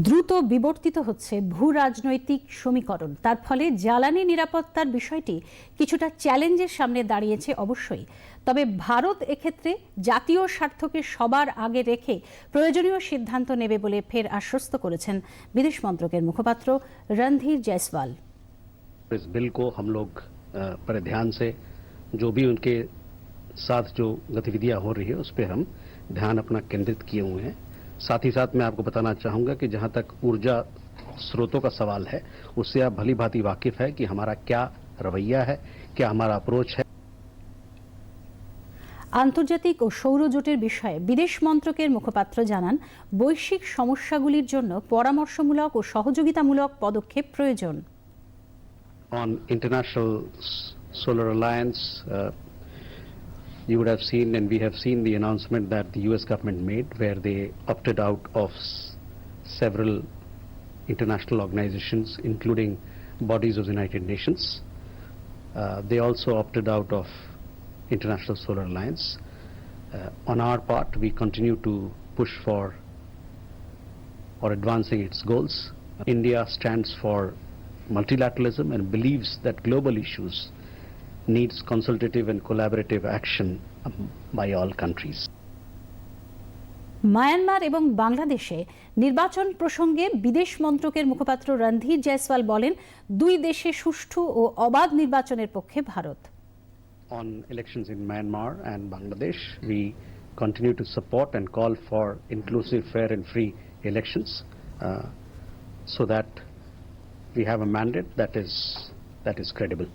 দ্রুত বিবর্তিত হচ্ছে ভূ রাজনৈতিক সমীকরণ। তার ফলে জ্বালানি নিরাপত্তার বিষয়টি কিছুটা চ্যালেঞ্জের সামনে দাঁড়িয়েছে অবশ্যই। তবে ভারত এক্ষেত্রে জাতীয় স্বার্থকে সবার আগে রেখে প্রয়োজনীয় সিদ্ধান্ত নেবে বলে ফের আশ্বস্ত করেছেন বিদেশ মন্ত্রকের মুখপাত্র রণধীর জয়সওয়াল। इस बिल को हम लोग बड़े ध्यान से जो भी उनके साथ जो गतिविधियां हो रही है उस पर हम ध्यान अपना केंद्रित किए हुए हैं। साथ ही साथ मैं आपको बताना चाहूंगा कि जहां तक ऊर्जा स्रोतों का सवाल है उससे आप भली भांति वाकिफ है कि हमारा क्या रवैया है, क्या हमारा अप्रोच है। আন্তর্জাতিক ও সৌর জোটের বিষয়ে বিদেশ মন্ত্রকের মুখপাত্র জানান, বৈশ্বিক সমস্যাগুলির জন্য পরামর্শমূলক ও সহযোগিতামূলক পদক্ষেপ প্রয়োজন। On International Solar Alliance, you would have seen and we have seen the announcement that the US government made where they opted out of several international organizations including bodies of the United Nations. They also opted out of International Solar Alliance. On our part, we continue to push for advancing its goals. India stands for multilateralism and believes that global issues needs consultative and collaborative action by all countries. Myanmar এবং বাংলাদেশে নির্বাচন প্রসঙ্গে বিদেশ মন্ত্রকের মুখপাত্র রণধীর জয়সওয়াল বলেন, দুই দেশে সুষ্ঠু ও অবাধ নির্বাচনের পক্ষে Bharat. On elections in Myanmar and Bangladesh, we continue to support and call for inclusive, fair and free elections so that we have a mandate that is credible.